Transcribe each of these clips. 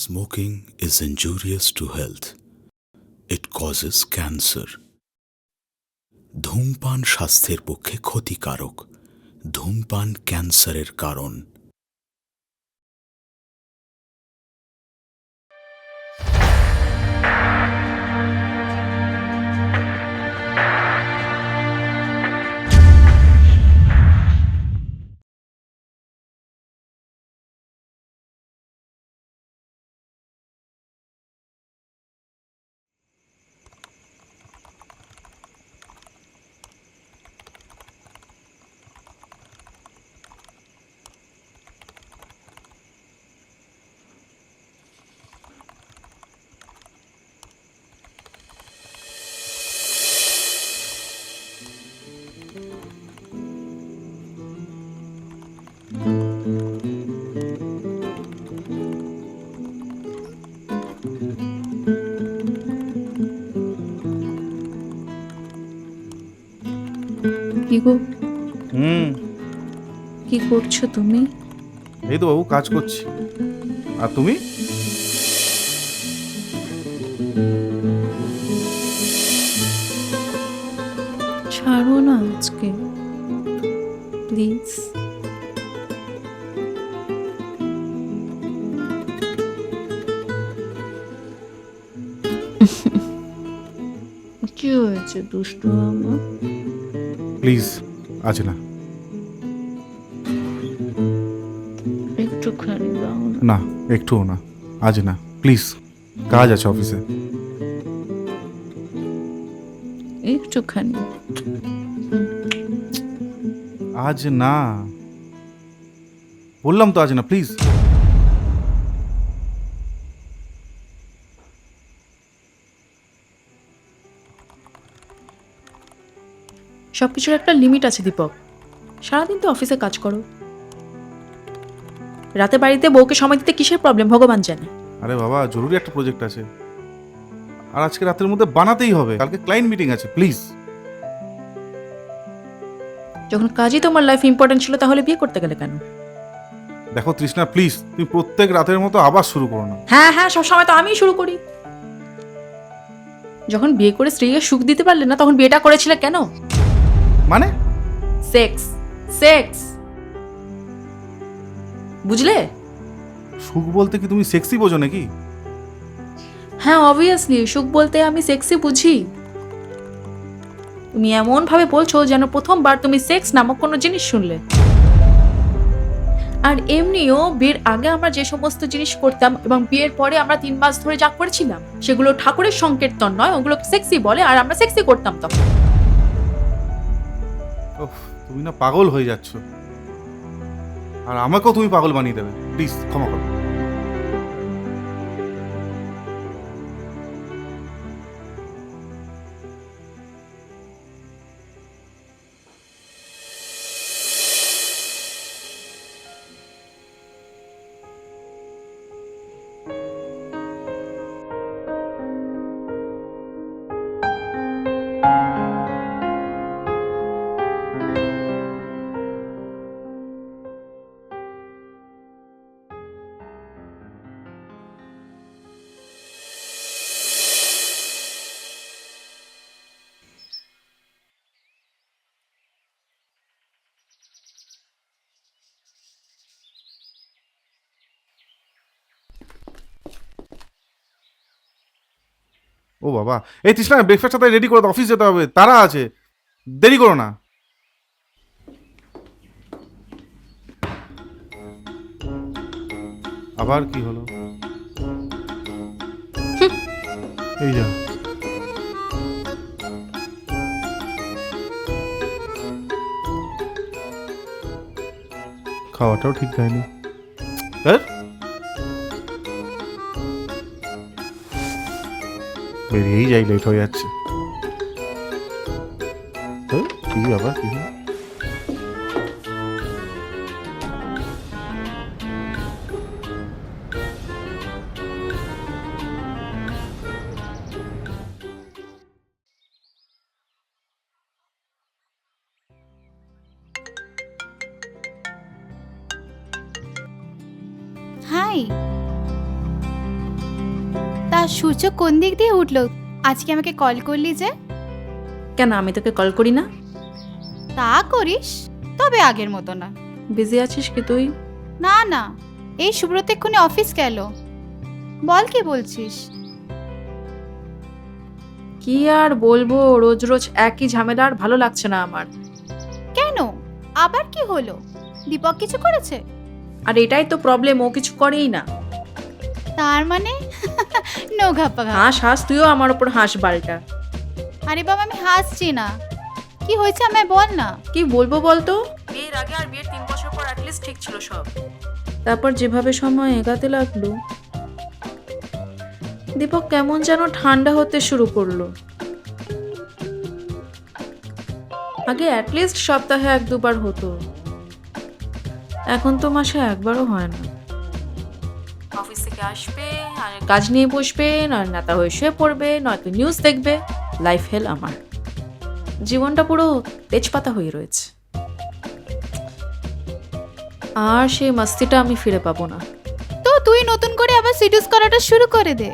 Smoking is injurious to health. It causes cancer. ধূমপান স্বাস্থ্যের পক্ষে ক্ষতিকারক। ধূমপান ক্যান্সারের কারণ। কি গো, কি করছো তুমি? এই তো বাবু কাজ করছি। আর তুমি? ছাড়ো না আজকে প্লিজ। কি হয়েছে দুষ্টু আমার? প্লিজ আজ না। একটুখানি দাও না। না, একটুও না, আজ না প্লিজ। কাজ আছে অফিসে। একটুখানি। আজ না বললাম তো, আজ না প্লিজ। সবকিছুর একটা লিমিট আছে দীপক। সারাদিন তো অফিসে কাজ করো, রাতে বাড়িতে বউকে সময় দিতে কিসের প্রবলেম ভগবান জানে। আরে বাবা, জরুরি একটা প্রজেক্ট আছে, আর আজকে রাতের মধ্যে বানাতেই হবে। কালকে ক্লায়েন্ট মিটিং আছে, প্লিজ। যখন কাজই তোমার লাইফ ইম্পর্টেন্ট ছিল তাহলে বিয়ে করতে গেলে কেন? দেখো তৃষ্ণা, প্লিজ তুমি প্রত্যেক রাতের মতো আবার শুরু করো না। হ্যাঁ হ্যাঁ, সবসময় তো আমিই শুরু করি। যখন বিয়ে করে স্ত্রীকে সুখ দিতে পারলে না তখন বিয়েটা করেছিলে কেন? মানে? সেক্স সেক্স, বুঝলে? সুখ বলতে কি তুমি সেক্সি বোঝো নাকি? হ্যাঁ অবভিয়াসলি, সুখ বলতে আমি সেক্সই বুঝি। তুমি এমন ভাবে বলছো যেন প্রথমবার তুমি সেক্স নামক কোনো জিনিস শুনলে। আর এমনিও বিয়ের আগে আমরা যে সমস্ত জিনিস করতাম এবং বিয়ের পরে আমরা 3 মাস ধরে যা করেছিলাম সেগুলো ঠাকুরের সংকীর্তন নয়, ওগুলো সেক্সি বলে, আর আমরা সেক্সি করতাম তখন। ওহ, তুমি না পাগল হয়ে যাচ্ছ, আর আমাকেও তুমি পাগল বানিয়ে দেবে। প্লিজ ক্ষমা করো। ও বাবা, এই তৃষ্ণা, ব্রেকফাস্টটা তাই রেডি করে দাও, অফিস যেতে হবে, তারা আছে, দেরি করো না। আবার কি হলো? এই যা, খাওয়াটাও ঠিক হয়নি। বেরিয়েই যাই, লেট হয়ে যাচ্ছে। কি আবার কি? হাই, সূর্য কোন দিক দিয়ে উঠলো? আজকে আমাকে কল করলি যে? কেন আমি তোকে কল করি না? তা করিস, তবে আগের মতো না। বিজি আছিস কি তুই? না না, এই সুব্রত এক্ষুনি অফিস গেল। বল কি বলছিস? কি আর বলবো, রোজ রোজ একই ঝামেলা, আর ভালো লাগছে না আমার। কেন, আবার কি হলো? দীপক কিছু করেছে? আর এটাই তো প্রবলেম, ও কিছু করেই না। তার মানে নো ঘাপ্পা ঘাপ। হাস হাস, তুইও আমার উপর হাস বালটা। আরে বাবা, আমি হাসছি না। কি হয়েছে আমায় বল না। কি বলবো বলতো? বিয়ের আগে আর বিয়ের 3 বছর পর অ্যাটলিস্ট ঠিক ছিল সব। তারপর যেভাবে সময় এগাতে লাগলো, দীপক কেমন যেন ঠান্ডা হতে শুরু করলো। আগে অ্যাটলিস্ট সপ্তাহে 1-2 বার হতো, এখন তো মাসে একবারও হয় না। অফিস থেকে আসবে আর কাজ নিয়ে বসবে, নয় নেতা হয়ে শুয়ে পড়বে, নয়তো নিউজ দেখবে। লাইফ হেল আমার, জীবনটা পুরো তেজপাতা হয়ে রয়েছে। আর সেই মাস্তিটা আমি ফিরে পাবো না। তো তুই নতুন করে আবার সিডিউস করাটা শুরু করে দে,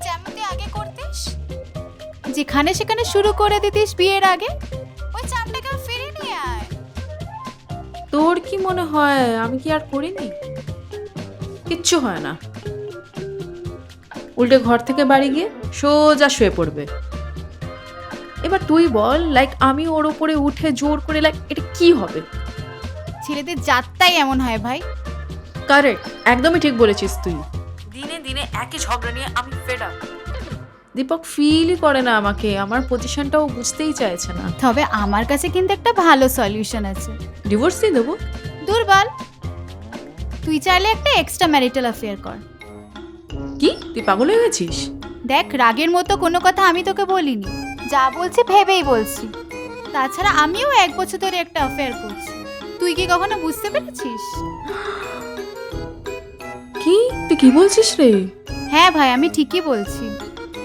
যেমন তুই আগে করতিস। যেখানে সেখানে শুরু করে দিতিস বিয়ের আগে, ওই চাপটাকে ফিরে নিয়ে আয়। তোর কি মনে হয় আমি কি আর করিনি? কিচ্ছু হয় না, উল্টে ঘর থেকে বাড়ি গিয়ে সোজা শুয়ে পড়বে। এবার তুই বল, লাইক আমি ওর উপরে উঠে জোর করে, লাইক এটা কি হবে? ছেলেদের জাতটাই এমন হয় ভাই। কারেক্ট, একদমই ঠিক বলেছিস তুই। দিনে দিনে একই ঝগড়া নিয়ে আমি ফেড আপ। দীপক ফিলই করে না আমাকে, আমার পজিশনটাও বুঝতেই চাইছে না। তবে আমার কাছে কিন্তু একটা ভালো সলিউশন আছে। ডিভোর্স দিয়ে দেবো? দুর্বল, তুই চাইলে একটা এক্সট্রা ম্যারিটাল অ্যাফেয়ার কর। কি তুই পাগল হয়ে গেছিস? দেখ, রাগের মতো কোনো কথা আমি তোকে বলিনি, যা বলছি ভেবেই বলছি। তাছাড়া আমিও 1 বছর ধরে একটা অ্যাফেয়ার করছি, তুই কি কখনো বুঝতে পেরেছিস? কি তুই কি বলছিস রে? হ্যাঁ ভাই, আমি ঠিকই বলছি।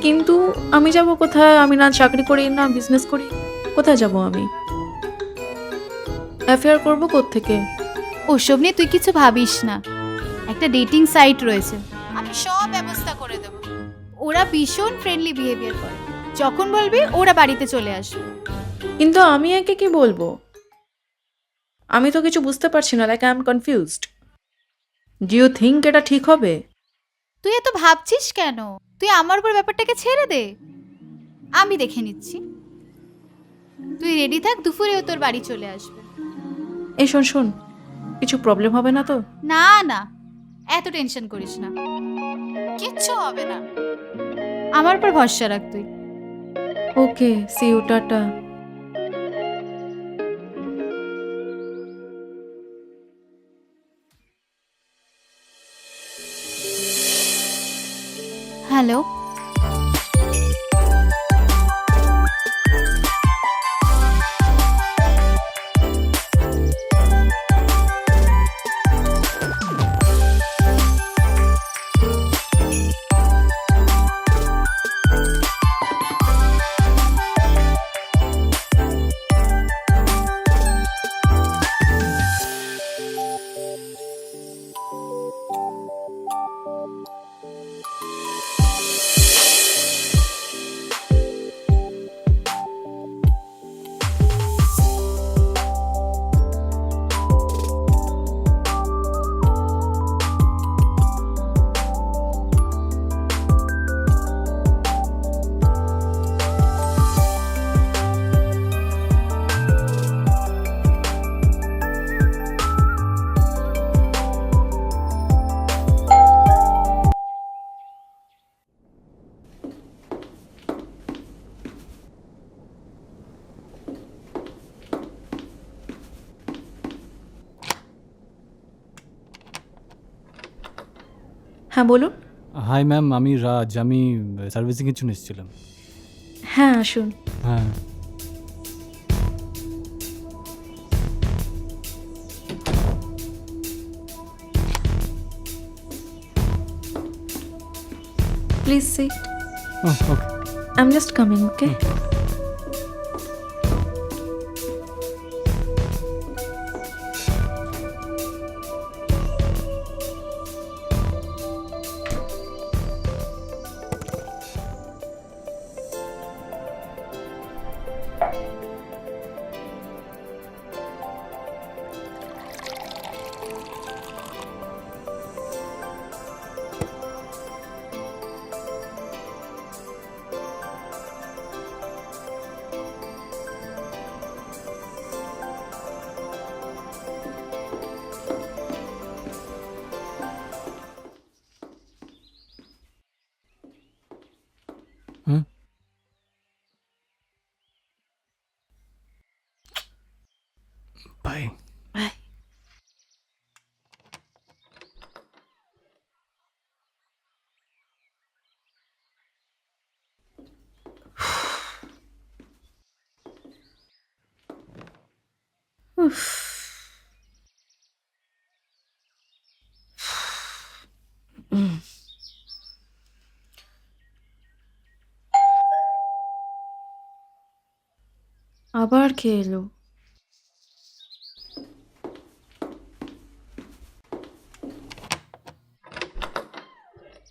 কিন্তু আমি যাব কোথায়? আমি না চাকরি করি না বিজনেস করি, কোথায় যাব আমি? অ্যাফেয়ার করবো কোত্থেকে? ওসব নিয়ে তুই কিছু ভাবিস না, একটা ডেটিং সাইট রয়েছে, আমি সব ব্যবস্থা করে দেব। ওরা ভীষণ ফ্রেন্ডলি বিহেভিয়ার করে, যখন বলবি ওরা বাড়িতে চলে আসবে। কিন্তু আমি একে কি বলবো? আমি তো কিছু বুঝতে পারছি না, like I am confused. Do you think এটা ঠিক হবে? তুই এত ভাবছিস কেন? তুই আমার উপর ব্যাপারটাকে ছেড়ে দে, আমি দেখে নিচ্ছি। তুই রেডি থাক, দুপুরেও তোর বাড়ি চলে আসবে। এই শোন শোন, কিছু প্রবলেম হবে না তো? না না, এত টেনশন করিস না, কিচ্ছু হবে না। আমার উপর ভরসা রাখ তুই। ওকে, সি ইউ, টাটা। হ্যালো, হ্যাঁ বলুন। হাই ম্যাম, আমি রাজ, আমি সার্ভিসিংয়ের জন্য এসেছিলাম। হ্যাঁ আসুন। হ্যাঁ, please sit. Okay. I am just coming, okay? Hmm? Bye. আবার কে এলো?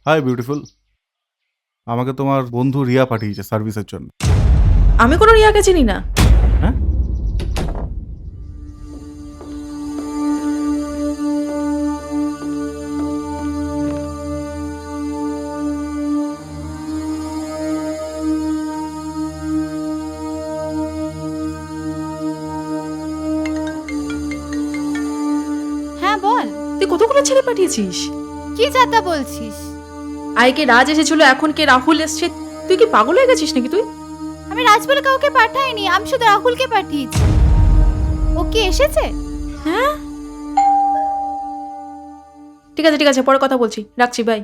হাই বিউটিফুল, আমাকে তোমার বন্ধু রিয়া পাঠিয়েছে সার্ভিসের জন্য। আমি কোনো রিয়াকে চিনি না। হ্যাঁ? হ্যাঁ বল, তুই কতগুলো ছেলে পাঠিয়েছিস? কি যাতা বলছিস? আইকে রাজ এসেছিল, এখন কে রাহুল এসছে। তুই কি পাগল হয়ে গেছিস নাকি তুই? আমি রাজ বলে কাউকে পাঠাইনি, আমি শুধু রাহুলকে পাঠিয়েছি। ও কি এসেছে? হ্যাঁ, ঠিক আছে ঠিক আছে, পরে কথা বলছি, রাখছি, বাই।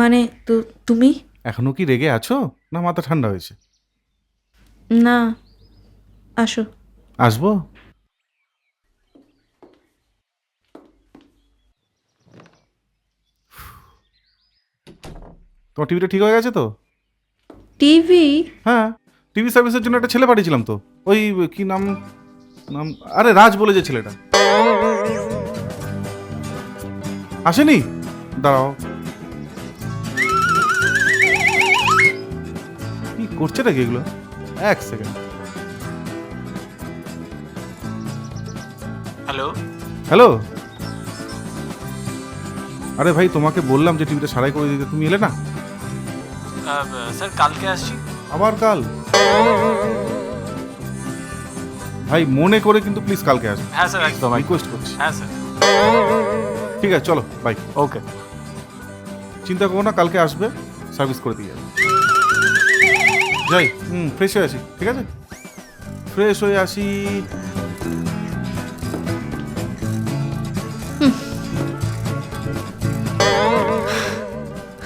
মানে তুমি? এখনো কি রেগে আছো না মাথা ঠান্ডা হয়েছে? না, আসো। আসবো? তোমার টিভিটা ঠিক হয়ে গেছে তো? টিভি? হ্যাঁ, টিভি সার্ভিসের জন্য একটা ছেলে পাঠিয়েছিলাম তো। ওই কি নাম নাম আরে রাজ বলে যে ছেলেটা আসেনি? দাঁড়াও, কি করছে নাকি এগুলো? এক সেকেন্ড। হ্যালো। হ্যালো, আরে ভাই তোমাকে বললাম যে টিভিটা সারাই করে দিতে, তুমি এলে না। স্যার কালকে আসছি। আবার কাল? ভাই মনে করে কিন্তু প্লিজ কালকে আসবে। হ্যাঁ স্যার, একদম রিকোয়েস্ট করছি। হ্যাঁ স্যার। ঠিক আছে চলো বাই। ওকে। চিন্তা করো না, কালকে আসবে, সার্ভিস করে দিয়ে যাবে। যাই, ফ্রেশ হয়ে আসি, ঠিক আছে? ফ্রেশ হয়ে আসি।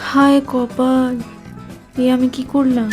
হায় কপাল, এ আমি কি করলাম?